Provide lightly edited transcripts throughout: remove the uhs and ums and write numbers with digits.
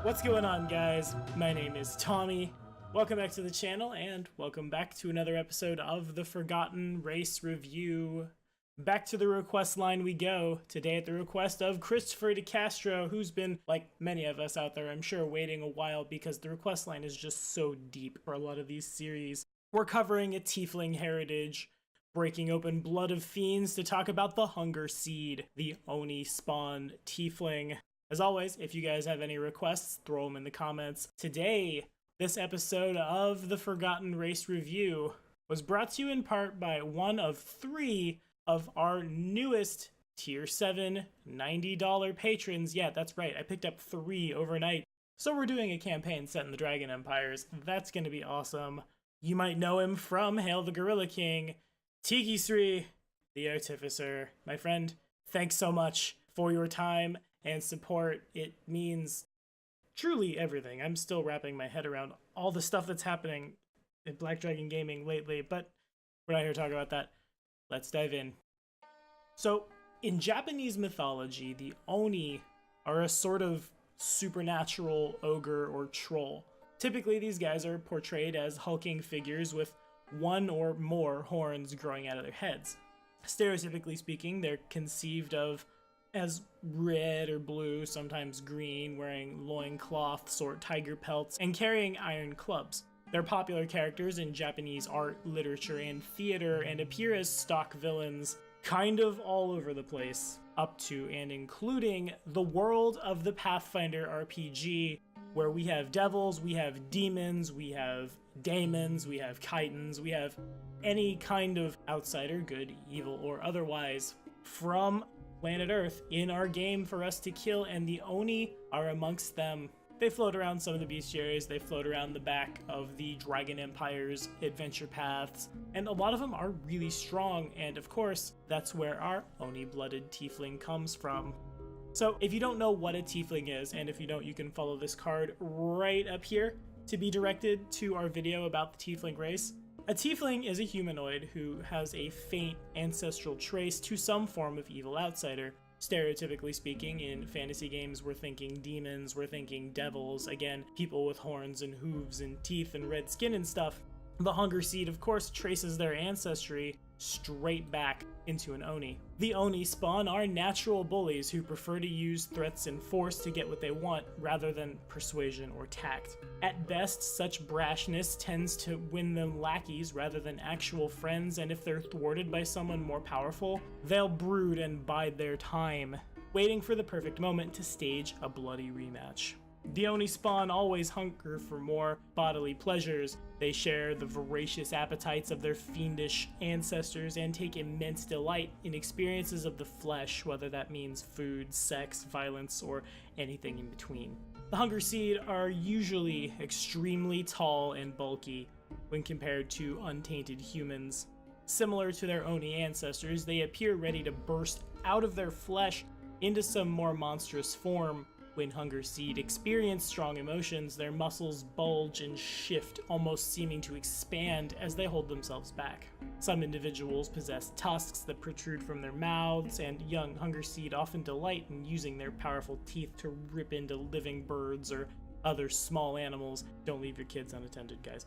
What's going on, guys? My name is Tommy. Welcome back to the channel, and welcome back to another episode of the Forgotten Race Review. Back to the request line we go, today at the request of Christopher DeCastro, who's been, like many of us out there, I'm sure, waiting a while because the request line is just so deep for a lot of these series. We're covering a Tiefling heritage, breaking open Blood of Fiends to talk about the Hungerseed, the Oni spawn Tiefling. As always, if you guys have any requests, throw them in the comments. Today, this episode of the Forgotten Race Review was brought to you in part by one of three of our newest Tier 7 $90 patrons. Yeah, that's right, I picked up 3 overnight. So we're doing a campaign set in the Dragon Empires. That's gonna be awesome. You might know him from Hail the Gorilla King, Tiki3, the Artificer. My friend, thanks so much for your time and support. It means truly everything. I'm still wrapping my head around all the stuff that's happening in Black Dragon Gaming lately, but we're not here to talk about that. Let's dive in. So, in Japanese mythology, the Oni are a sort of supernatural ogre or troll. Typically, these guys are portrayed as hulking figures with one or more horns growing out of their heads. Stereotypically speaking, they're conceived of as red or blue, sometimes green, wearing loincloths or tiger pelts, and carrying iron clubs. They're popular characters in Japanese art, literature, and theater, and appear as stock villains kind of all over the place, up to and including the world of the Pathfinder RPG, where we have devils, we have demons, we have daemons, we have chitons, we have any kind of outsider, good, evil, or otherwise, from planet Earth in our game for us to kill, and the Oni are amongst them. They float around some of the bestiaries, they float around the back of the Dragon Empire's adventure paths, and a lot of them are really strong, and of course, that's where our Oni-blooded Tiefling comes from. So if you don't know what a Tiefling is, and if you don't, you can follow this card right up here to be directed to our video about the Tiefling race. A Tiefling is a humanoid who has a faint ancestral trace to some form of evil outsider. Stereotypically speaking, in fantasy games, we're thinking demons, we're thinking devils, again, people with horns and hooves and teeth and red skin and stuff. The Hungerseed, of course, traces their ancestry straight back into an Oni. The Oni spawn are natural bullies who prefer to use threats and force to get what they want rather than persuasion or tact. At best, such brashness tends to win them lackeys rather than actual friends, and if they're thwarted by someone more powerful, they'll brood and bide their time, waiting for the perfect moment to stage a bloody rematch. The Oni spawn always hunger for more bodily pleasures. They share the voracious appetites of their fiendish ancestors and take immense delight in experiences of the flesh, whether that means food, sex, violence, or anything in between. The Hungerseed are usually extremely tall and bulky when compared to untainted humans. Similar to their Oni ancestors, they appear ready to burst out of their flesh into some more monstrous form. When Hungerseed experience strong emotions, their muscles bulge and shift, almost seeming to expand as they hold themselves back. Some individuals possess tusks that protrude from their mouths, and young Hungerseed often delight in using their powerful teeth to rip into living birds or other small animals. Don't leave your kids unattended, guys.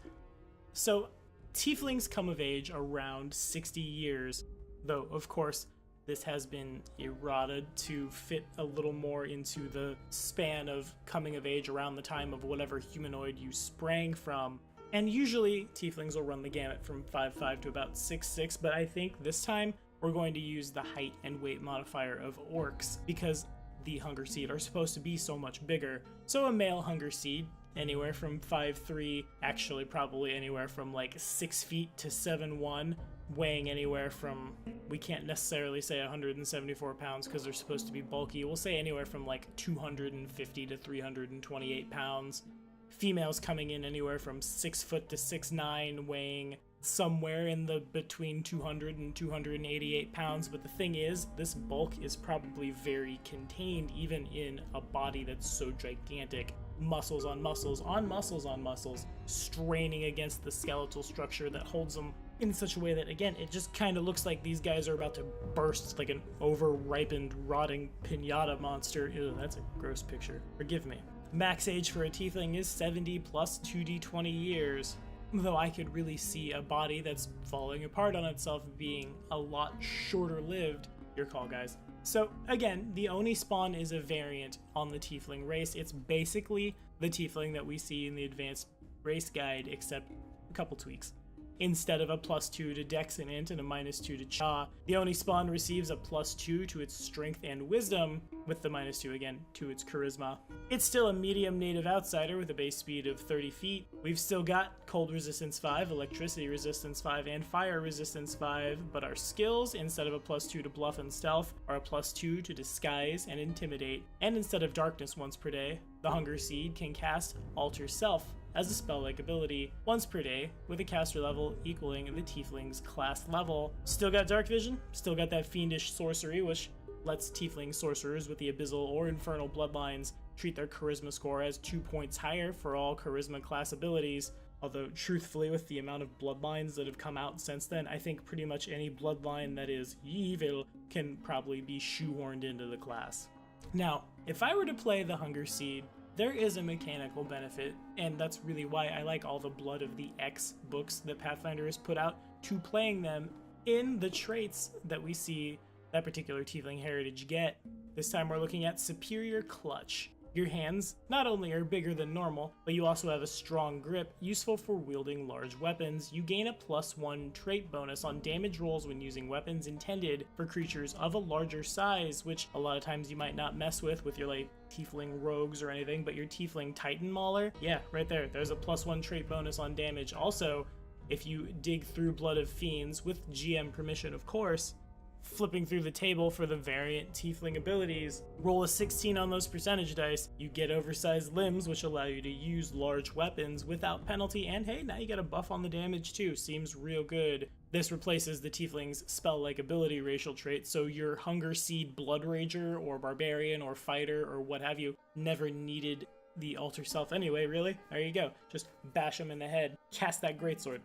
So, Tieflings come of age around 60 years, though, of course, this has been eroded to fit a little more into the span of coming of age around the time of whatever humanoid you sprang from. And usually, Tieflings will run the gamut from 5'5" to about 6'6", but I think this time we're going to use the height and weight modifier of orcs, because the Hungerseed are supposed to be so much bigger. So a male Hungerseed, anywhere from 5'3", actually probably anywhere from like 6 feet to 7'1", weighing anywhere from, we can't necessarily say 174 pounds because they're supposed to be bulky, we'll say anywhere from like 250 to 328 pounds. Females coming in anywhere from 6 foot to 6'9", weighing somewhere in the between 200 and 288 pounds, but the thing is, this bulk is probably very contained even in a body that's so gigantic. Muscles on muscles on muscles on muscles, straining against the skeletal structure that holds them in such a way that, again, it just kind of looks like these guys are about to burst like an over-ripened, rotting pinata monster. Ew, that's a gross picture. Forgive me. Max age for a Tiefling is 70 plus 2d20 years, though I could really see a body that's falling apart on itself being a lot shorter lived. Your call, guys. So again, the Oni spawn is a variant on the Tiefling race. It's basically the Tiefling that we see in the advanced race guide, except a couple tweaks. Instead of a +2 to Dex and Int and a -2 to Cha, the Oni spawn receives a +2 to its Strength and Wisdom, with the -2 again to its Charisma. It's still a medium native outsider with a base speed of 30 feet. We've still got Cold Resistance 5, Electricity Resistance 5, and Fire Resistance 5, but our skills, instead of a +2 to Bluff and Stealth, are a +2 to Disguise and Intimidate. And instead of Darkness once per day, the Hungerseed can cast Alter Self as a spell-like ability once per day, with a caster level equaling the Tiefling's class level. Still got Dark Vision, still got that Fiendish Sorcery, which lets Tiefling sorcerers with the Abyssal or Infernal bloodlines treat their Charisma score as 2 points higher for all Charisma class abilities. Although, truthfully, with the amount of bloodlines that have come out since then, I think pretty much any bloodline that is evil can probably be shoehorned into the class. Now, if I were to play the Hungerseed, there is a mechanical benefit, and that's really why I like all the Blood of the X books that Pathfinder has put out, to playing them in the traits that we see that particular Tiefling heritage get. This time we're looking at Superior Clutch. Your hands not only are bigger than normal, but you also have a strong grip, useful for wielding large weapons. You gain a +1 trait bonus on damage rolls when using weapons intended for creatures of a larger size, which a lot of times you might not mess with your like Tiefling rogues or anything, but your Tiefling Titan Mauler, yeah, right there, there's a +1 trait bonus on damage. Also, if you dig through Blood of Fiends, with GM permission of course, flipping through the table for the variant Tiefling abilities, roll a 16 on those percentage dice, you get oversized limbs which allow you to use large weapons without penalty, and hey, now you get a buff on the damage too, seems real good. This replaces the Tiefling's spell-like ability racial trait, so your Hungerseed Blood Rager or Barbarian or Fighter or what have you never needed the Alter Self anyway, really. There you go, just bash him in the head, cast that greatsword,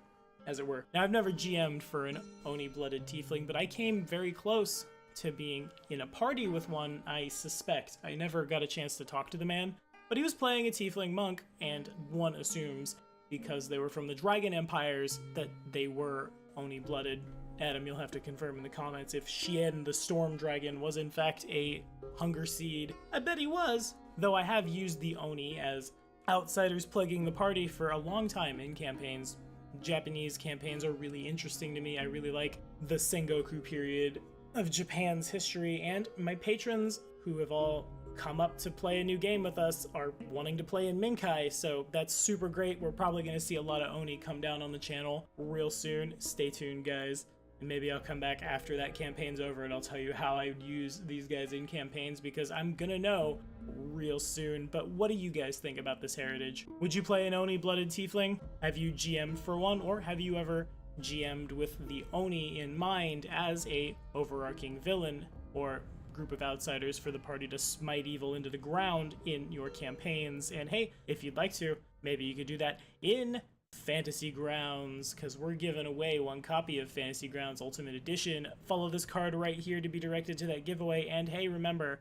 as it were. Now, I've never GM'd for an Oni-blooded Tiefling, but I came very close to being in a party with one, I suspect. I never got a chance to talk to the man, but he was playing a Tiefling monk, and one assumes, because they were from the Dragon Empires, that they were Oni-blooded. Adam, you'll have to confirm in the comments if Shien the Storm Dragon was in fact a Hungerseed. I bet he was, though I have used the Oni as outsiders plaguing the party for a long time in campaigns. Japanese campaigns are really interesting to me. I really like the Sengoku period of Japan's history, and my patrons who have all come up to play a new game with us are wanting to play in Minkai, so that's super great. We're probably going to see a lot of Oni come down on the channel real soon. Stay tuned, guys. And maybe I'll come back after that campaign's over and I'll tell you how I would use these guys in campaigns, because I'm gonna know real soon. But what do you guys think about this heritage? Would you play an Oni-blooded Tiefling? Have you GM'd for one, or have you ever GM'd with the Oni in mind as a overarching villain or group of outsiders for the party to smite evil into the ground in your campaigns? And hey, if you'd like to, maybe you could do that in Fantasy Grounds, because we're giving away one copy of Fantasy Grounds Ultimate Edition. Follow this card right here to be directed to that giveaway. And hey, remember,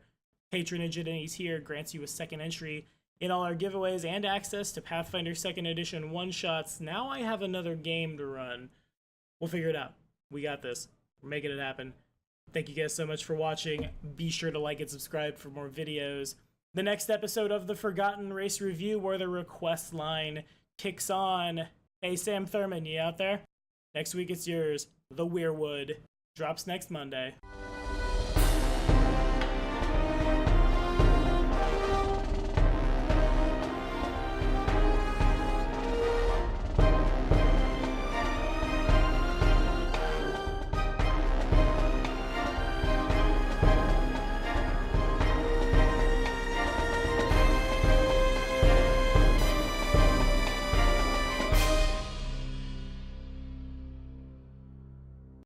patronage at any tier grants you a second entry in all our giveaways and access to Pathfinder 2nd Edition one-shots. Now I have another game to run. We'll figure it out. We got this. We're making it happen. Thank you guys so much for watching. Be sure to like and subscribe for more videos. The next episode of the Forgotten Race Review, where the request line kicks on. Hey, Sam Thurman, you out there? Next week it's yours. The Weirwood drops next Monday.